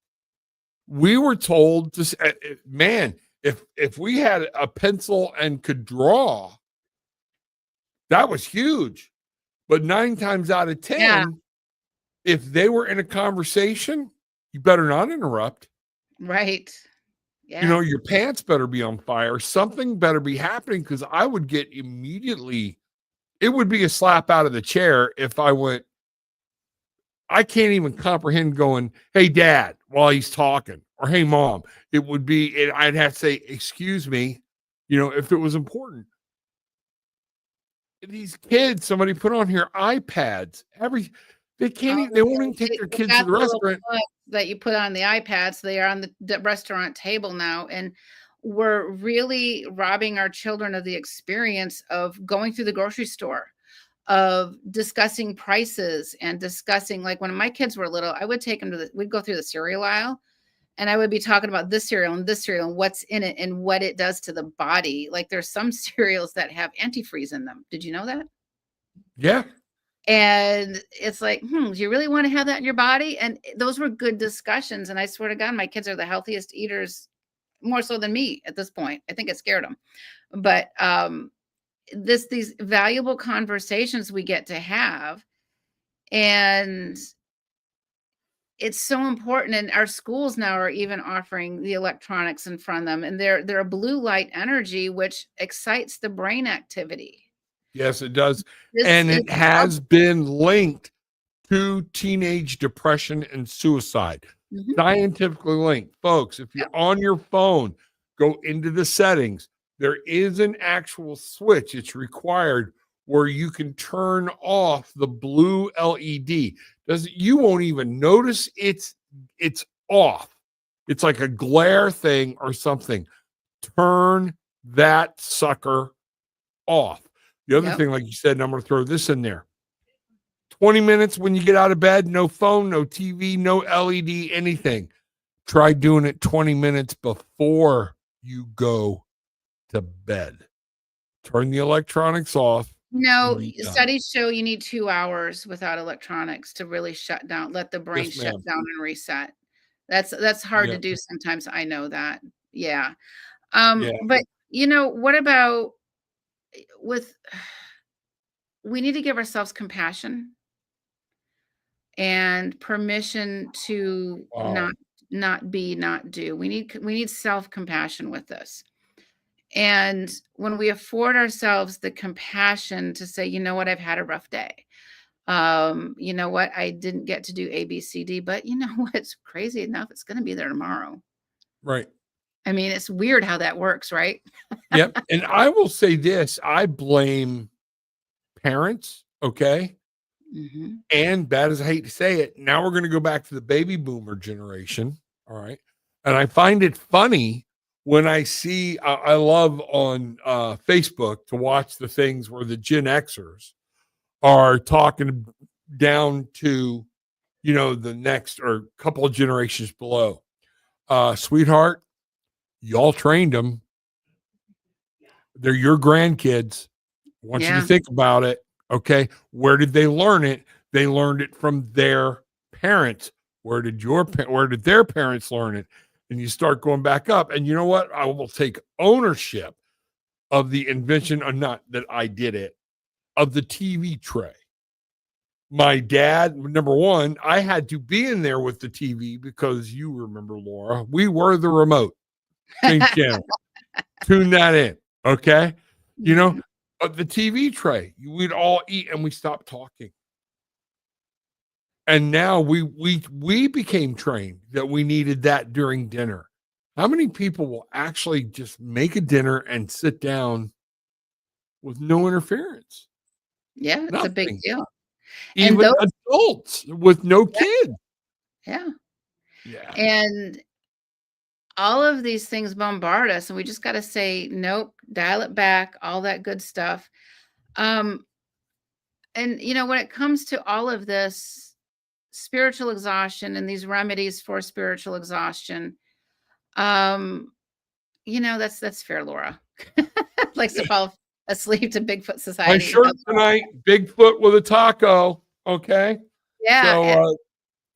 we were told to, man, if we had a pencil and could draw, that was huge. But 9 times out of 10, if they were in a conversation, you better not interrupt. Right. Yeah. Your pants better be on fire. Something better be happening, because I would get immediately, it would be a slap out of the chair if I went, I can't even comprehend going, hey, Dad, while he's talking, or hey, Mom. It would be, I'd have to say, excuse me, if it was important. These kids, somebody put on here iPads. They can't even, they won't even take their kids to the restaurant. That you put on the iPads, they are on the restaurant table now. And we're really robbing our children of the experience of going through the grocery store, of discussing prices and discussing, like when my kids were little, I would take them we'd go through the cereal aisle and I would be talking about this cereal and what's in it and what it does to the body. Like there's some cereals that have antifreeze in them. Did you know that? Yeah. And it's like, do you really want to have that in your body? And those were good discussions. And I swear to God, my kids are the healthiest eaters, more so than me at this point. I think it scared them. But these valuable conversations we get to have, and it's so important. And our schools now are even offering the electronics in front of them, and they're a blue light energy which excites the brain activity. Yes, it does. This And is it has been linked to teenage depression and suicide. Mhm. Scientifically linked. Folks, if you're on your phone, go into the settings. There is an actual switch. It's required where you can turn off the blue LED. You won't even notice it's off. It's like a glare thing or something. Turn that sucker off. The other Yep. thing, like you said, and I'm going to throw this in there. 20 minutes when you get out of bed, no phone, no TV, no LED, anything. Try doing it 20 minutes before you go to bed. Turn the electronics off. No, and be done. studies show you need 2 hours without electronics to really shut down, let the brain Yes, shut ma'am. down and reset. That's hard to Yeah. do sometimes, I know that. Yeah. Yeah. But, what about with we need to give ourselves compassion and permission to Wow. not be, not do. We need self-compassion with this. And when we afford ourselves the compassion to say, you know what, I've had a rough day. You know what, I didn't get to do A, B, C, D, but you know what's crazy enough? It's going to be there tomorrow. Right. I mean, it's weird how that works, right? Yep. And I will say this, I blame parents, okay? Hmm. And bad as I hate to say it, now we're going to go back to the baby boomer generation. All right. And I find it funny when I see, I love on Facebook to watch the things where the Gen Xers are talking down to, the next or couple of generations below. Sweetheart, y'all trained them. They're your grandkids. I want you to Yeah. think about it. Okay. Where did they learn it? They learned it from their parents. Where did their parents learn it? And you start going back up. And you know what? I will take ownership of the invention, or not that I did it, of the TV tray. My dad, number one, I had to be in there with the TV because you remember, Laura, we were the remote. Change channel. Tune that in. Okay. Mhm. The TV tray, we'd all eat and we stopped talking. And now we became trained that we needed that during dinner. How many people will actually just make a dinner and sit down with no interference? Yeah, it's a big Nothing. deal. And Even adults with no yeah, kids. yeah. Yeah. And all of these things bombard us, and we just got to say, nope, dial it back, all that good stuff. Um, and when it comes to all of this spiritual exhaustion and these remedies for spiritual exhaustion, um, that's fair, Laura. Likes to fall asleep to Bigfoot My Society. shirt tonight, Bigfoot with a taco. Okay. Yeah, So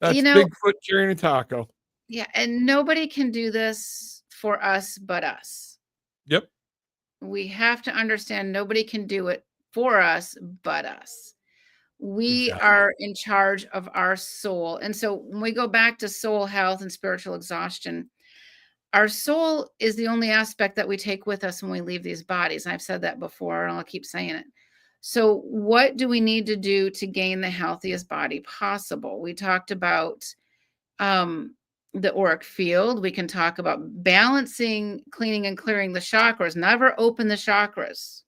that's you know, Bigfoot carrying a taco. yeah, and nobody can do this for us but us. Yep. We have to understand nobody can do it for us but us. We Exactly. are in charge of our soul. And so when we go back to soul health and spiritual exhaustion, our soul is the only aspect that we take with us when we leave these bodies. I've said that before, and I'll keep saying it. So, what do we need to do to gain the healthiest body possible? We talked about the auric field. We can talk about balancing, cleaning, and clearing the chakras. Never open the chakras.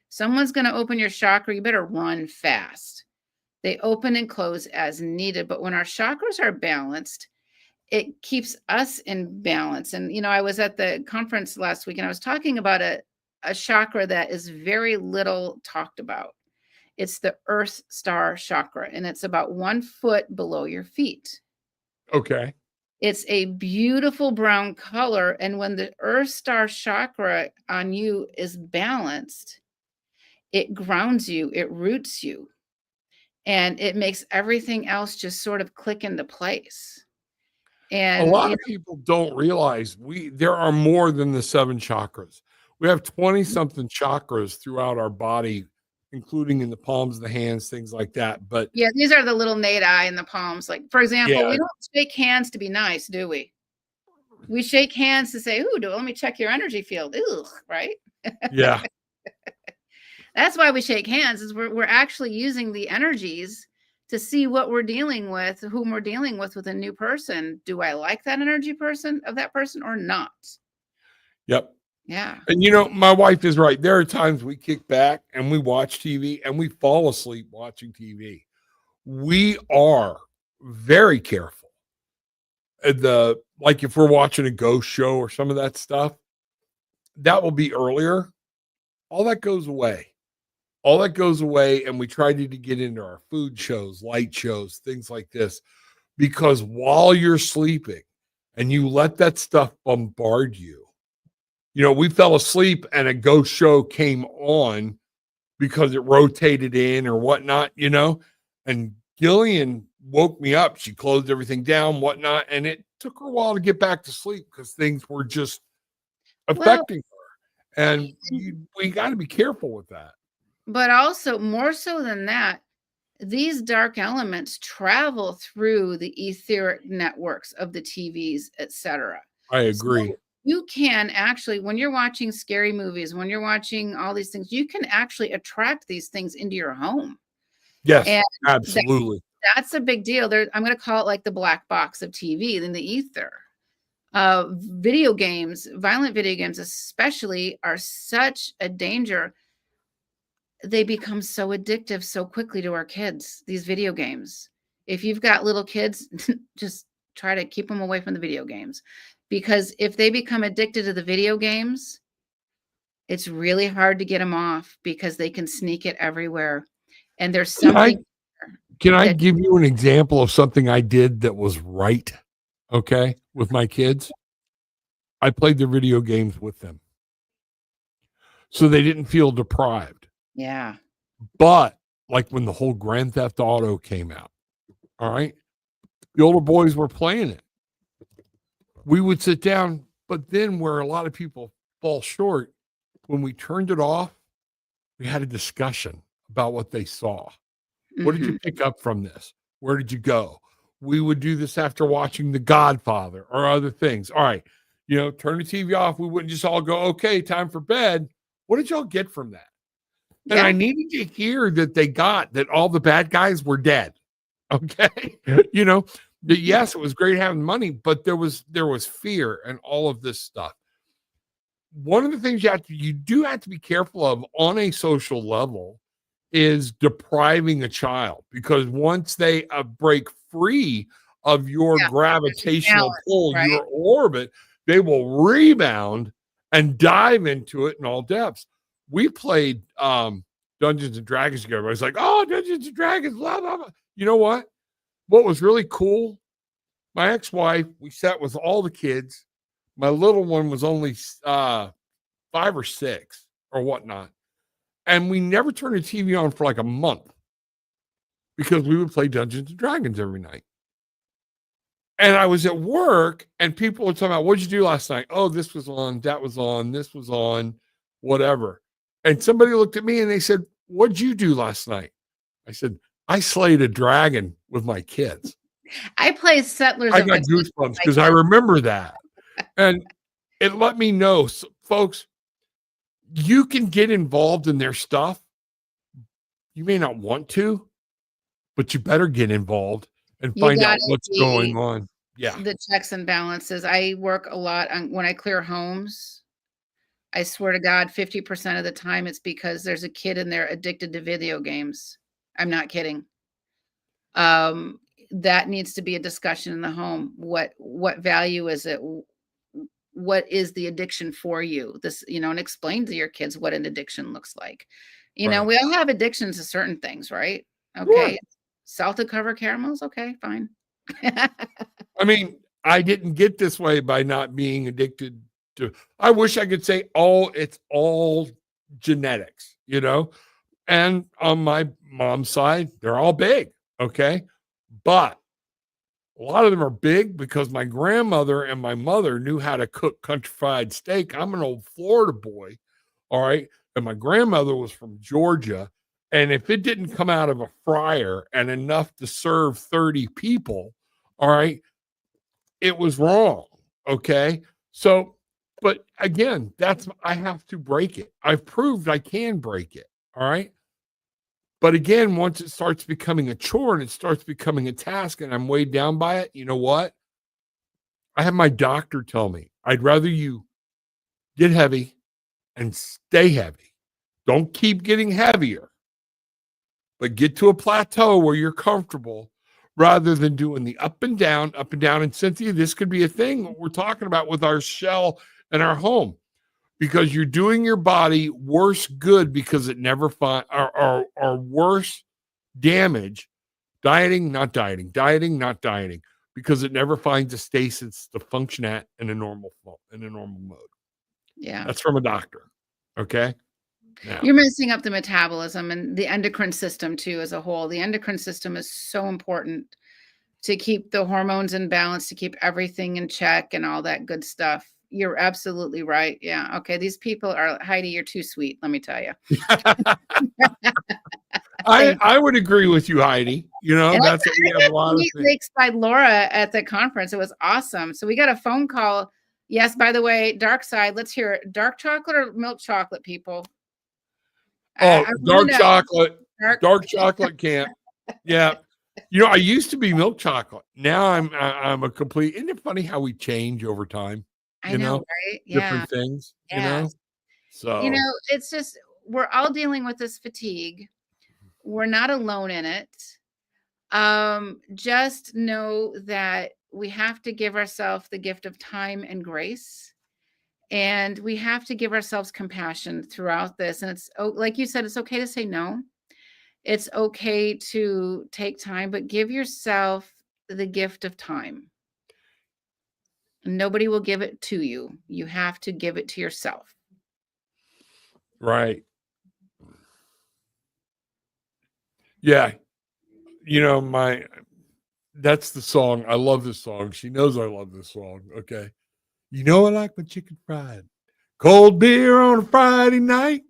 Someone's going to open your chakra, you better run fast. They open and close as needed. But when our chakras are balanced, it keeps us in balance. And, I was at the conference last week and I was talking about a chakra that is very little talked about. It's the Earth Star chakra, and it's about 1 foot below your feet. Okay. It's a beautiful brown color, and when the earth star chakra on you is balanced, it grounds you, it roots you, and it makes everything else just sort of click into place. A And lot of people don't realize there are more than the 7 chakras. We have 20 something chakras throughout our body, including in the palms of the hands, things like that. But yeah, these are the little nadi in the palms. Like, for example, yeah, we don't shake hands to be nice, do we? We shake hands to say, "Ooh, let me check your energy field." Ugh, right? yeah, That's why we shake hands, is we're actually using the energies to see what we're dealing with, whom we're dealing with a new person. Do I like that energy person of that person or not? yep. Yeah. And my wife is right. There are times we kick back and we watch TV and we fall asleep watching TV. We are very careful. Like if we're watching a ghost show or some of that stuff, that will be earlier. All that goes away. All that goes away, and we try to get into our food shows, light shows, things like this, because while you're sleeping and you let that stuff bombard you, we fell asleep and a ghost show came on because it rotated in or whatnot, and Gillian woke me up. She closed everything down, whatnot, and it took her a while to get back to sleep because things were just Well, affecting her. And we got to be careful with that. but also more so than that, these dark elements travel through the etheric networks of the TVs, etc. I So agree. you can actually, when you're watching scary movies, when you're watching all these things, you can actually attract these things into your home. Yes, And absolutely. that's a big deal. I'm going to call it like the black box of TV in the ether. Video games, violent video games especially, are such a danger. They become so addictive so quickly to our kids, these video games. If you've got little kids, just try to keep them away from the video games, because if they become addicted to the video games, it's really hard to get them off because they can sneak it everywhere. And there's Can I something can I that, give you an example of something I did that was right? Okay, with my kids. I played the video games with them. So they didn't feel deprived. yeah. But like when the whole Grand Theft Auto came out, all right, the older boys were playing it. We would sit down, but then where a lot of people fall short, when we turned it off, we had a discussion about what they saw. What did you Mhm. pick up from this? Where did you go? We would do this after watching The Godfather or other things. All right, turn the TV off. We wouldn't just all go, okay, time for bed. What did y'all get from that? And I Yeah. needed to hear that they got that all the bad guys were dead. Okay. That yes, it was great having money, but there was fear and all of this stuff. One of the things you do have to be careful of on a social level is depriving a child, because once they break free of your Yeah. There's gravitational balance, pull, right? your orbit, they will rebound and dive into it in all depths. We played Dungeons and Dragons together. Everybody's like, oh, Dungeons and Dragons, blah, blah, blah. You know what? What was really cool? My ex-wife, we sat with all the kids. My little one was only 5 or 6 or whatnot. And we never turned the TV on for like a month because we would play Dungeons and Dragons every night. And I was at work and people were talking about, what'd you do last night? Oh, this was on, that was on, this was on, whatever. And somebody looked at me and they said, what'd you do last night? I said, I slayed a dragon with my kids. I play Settlers I of got Cthulhu goosebumps with because my I kids. remember that. And it let me know, folks, you can get involved in their stuff. You may not want to, but you better get involved and You find out gotta what's going be on. Yeah. the checks and balances. I work a lot on when I clear homes. I swear to God, 50% of the time it's because there's a kid in there addicted to video games. I'm not kidding. Um, that needs to be a discussion in the home. What value is it? What is the addiction for you? And explain to your kids what an addiction looks like. Right. We all have addictions to certain things, right? Sure. Okay. Salted cover caramels, okay, fine. I mean, I didn't get this way by not being addicted to. I wish I could say, it's all genetics, And on my mom's side, they're all big. Okay. But a lot of them are big because my grandmother and my mother knew how to cook country fried steak. I'm an old Florida boy. All right. And my grandmother was from Georgia. And if it didn't come out of a fryer and enough to serve 30 people, all right, it was wrong. Okay. So, but again, I have to break it. I've proved I can break it. All right. But again, once it starts becoming a chore and it starts becoming a task and I'm weighed down by it, you know what? I have my doctor tell me, I'd rather you get heavy and stay heavy. Don't keep getting heavier, but get to a plateau where you're comfortable rather than doing the up and down, up and down. And Cynthia, this could be a thing what we're talking about with our shell and our home, because you're doing your body worse good because it never find or worse damage dieting, not dieting, because it never finds a stasis to function at in a normal mode. Yeah. That's from a doctor. Okay. Now, you're messing up the metabolism and the endocrine system too as a whole. The endocrine system is so important to keep the hormones in balance, to keep everything in check and all that good stuff. You're absolutely right. Yeah. Okay. These people are, Heidi, you're too sweet. Let me tell you. I would agree with you, Heidi. That's what we have a lot of things. Lakeside Laura at the conference. It was awesome. So we got a phone call. Yes, by the way, Darkside, let's hear it. Dark chocolate or milk chocolate, people? Oh, dark chocolate. Dark chocolate can't. Yeah. I used to be milk chocolate. Now I'm a complete. Isn't it funny how we change over time? I know, right? Different things, So, it's just, we're all dealing with this fatigue. We're not alone in it. Just know that we have to give ourselves the gift of time and grace. And we have to give ourselves compassion throughout this. And it's, like you said, it's okay to say no. It's okay to take time, but give yourself the gift of time. Nobody will give it to you. You have to give it to yourself. Right. Yeah. That's the song. I love this song. She knows I love this song. Okay. I like my chicken fried. Cold beer on a Friday night.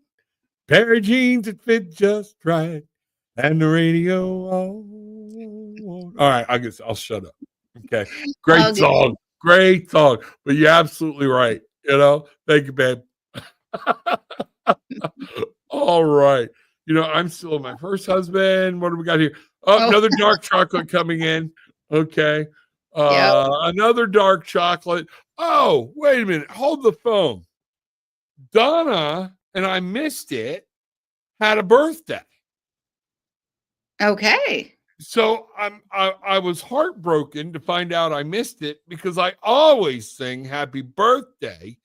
Pair of jeans that fit just right. And the radio on. All right. I guess I'll shut up. Okay. Great song. Great song. But you're absolutely right. Thank you, babe. All right. I'm still my first husband. What do we got here? Oh, another dark chocolate coming in. Okay. Another dark chocolate. Oh, wait a minute. Hold the phone. Donna, and I missed it, had a birthday. Okay. So I was heartbroken to find out I missed it, because I always sing happy birthday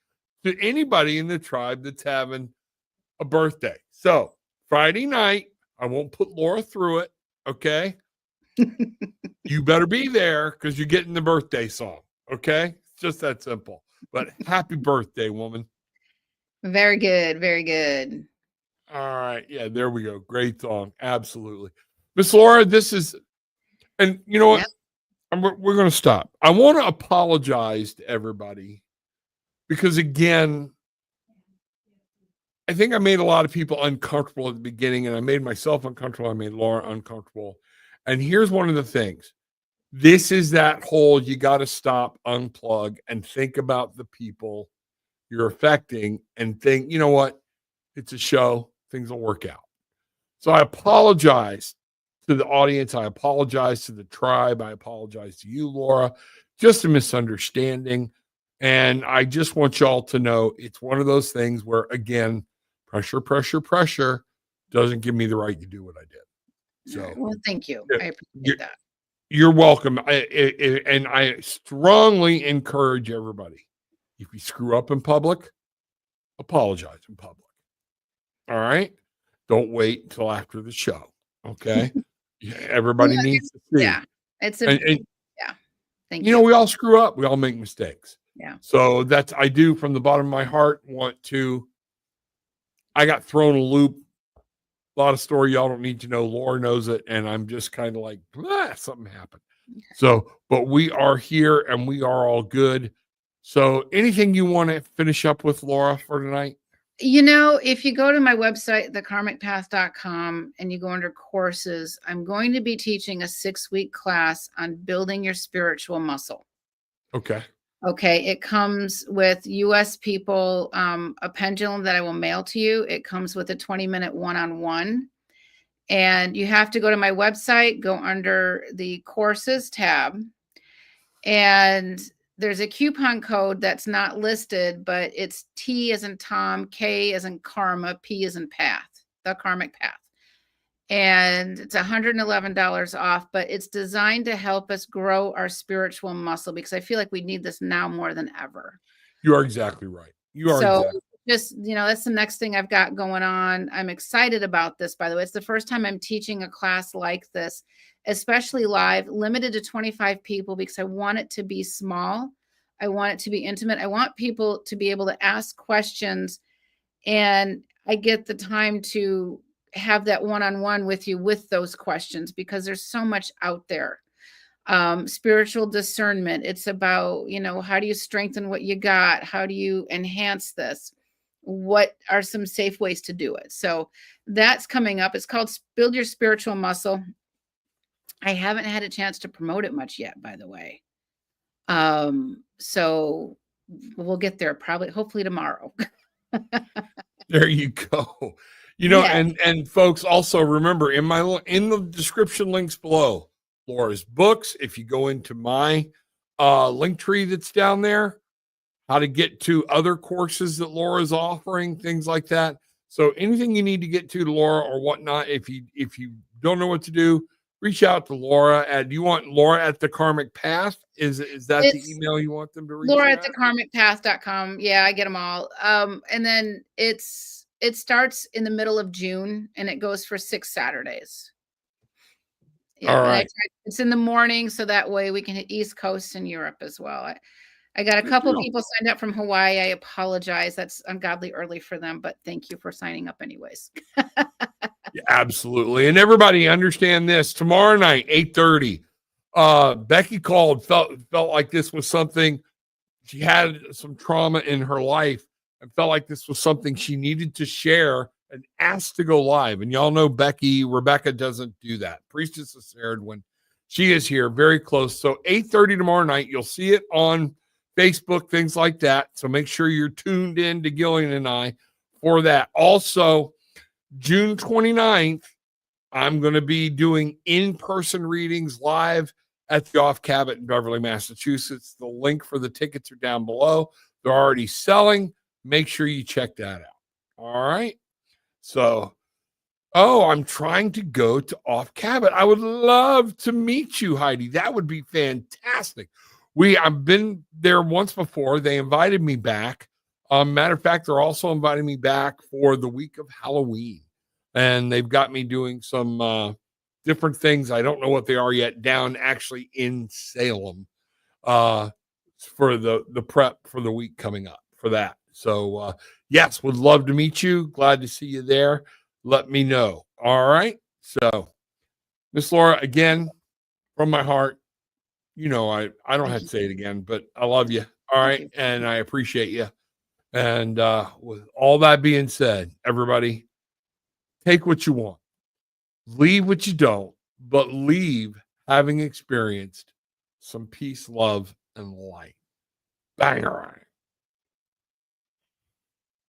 to anybody in the tribe that's having a birthday. So Friday night, I won't put Laura through it. Okay. You better be there because you're getting the birthday song. Okay. It's just that simple. But happy birthday, woman. Very good. Very good. All right. Yeah, there we go. Great song. Absolutely. Miss Laura, this is, and you know what? Yep. We're going to stop. I want to apologize to everybody because, again, I think I made a lot of people uncomfortable at the beginning, and I made myself uncomfortable. I made Laura uncomfortable. And here's one of the things. This is that whole, you got to stop, unplug, and think about the people you're affecting and think, you know what? It's a show. Things will work out. So I apologize to the audience. I apologize to the tribe. I apologize to you, Laura. Just a misunderstanding. And I just want y'all to know it's one of those things where, again, pressure doesn't give me the right to do what I did. So, well, thank you. I appreciate that. You're welcome. And I strongly encourage everybody, if you screw up in public, apologize in public. All right. Don't wait until after the show. Okay. Everybody needs to see. Yeah. It's a, yeah. Thank You know, you. we all screw up. We all make mistakes. Yeah. So I do from the bottom of my heart I got thrown a loop. A lot of story y'all don't need to know. Laura knows it. And I'm just kind of like, something happened. So, but we are here and we are all good. So anything you want to finish up with, Laura, for tonight? If you go to my website, thekarmicpath.com, and you go under courses, I'm going to be teaching a 6-week class on building your spiritual muscle. Okay. Okay. It comes with US people, a pendulum that I will mail to you. It comes with a 20-minute one-on-one. And you have to go to my website, go under the courses tab, and there's a coupon code that's not listed, but it's T as in Tom, K as in Karma, P as in Path, the Karmic Path. And it's $111 off, but it's designed to help us grow our spiritual muscle, because I feel like we need this now more than ever. You are exactly right. Just, that's the next thing I've got going on. I'm excited about this, by the way. It's the first time I'm teaching a class like this, especially live, limited to 25 people, because I want it to be small. I want it to be intimate. I want people to be able to ask questions, and I get the time to have that one-on-one with you with those questions, because there's so much out there. Spiritual discernment. It's about, how do you strengthen what you got? How do you enhance this? What are some safe ways to do it? So that's coming up. It's called Build Your Spiritual Muscle. I haven't had a chance to promote it much yet, by the way. So we'll get there hopefully tomorrow. There you go. And folks, also remember in the description links below, Laura's books. If you go into my link tree that's down there, how to get to other courses that Laura's offering, things like that. So anything you need to get to Laura or whatnot, if you don't know what to do, reach out to Laura. Do you want Laura at the Karmic Path? Is that the email you want them to reach? Laura at thekarmicpath.com. Yeah, I get them all. And then it starts in the middle of June, and it goes for 6 Saturdays. Yeah, all right. It's in the morning, so that way we can hit East Coast and Europe as well. I got a couple people signed up from Hawaii. I apologize. That's ungodly early for them, but thank you for signing up anyways. Yeah, absolutely. And everybody understand this. Tomorrow night, 8:30, Becky called, felt like this was something. She had some trauma in her life and felt like this was something she needed to share and asked to go live. And y'all know Rebecca doesn't do that. Priestess of Sarah, when she is here, very close. So 8:30 tomorrow night, you'll see it on Facebook, things like that. So make sure you're tuned in to Gillian and I for that. Also, June 29th, I'm going to be doing in-person readings live at the Off Cabot in Beverly, Massachusetts. The link for the tickets are down below. They're already selling. Make sure you check that out. All right. So, I'm trying to go to Off Cabot. I would love to meet you, Heidi. That would be fantastic. I've been there once before. They invited me back. Matter of fact, they're also inviting me back for the week of Halloween. And they've got me doing some different things. I don't know what they are yet, down actually in Salem for the prep for the week coming up for that. So, yes, would love to meet you. Glad to see you there. Let me know. All right. So, Miss Laura, again, from my heart, I don't have to say it again, but I love you. All right. And I appreciate you. And with all that being said, everybody, take what you want, leave what you don't, but leave having experienced some peace, love, and light. Bang, all right.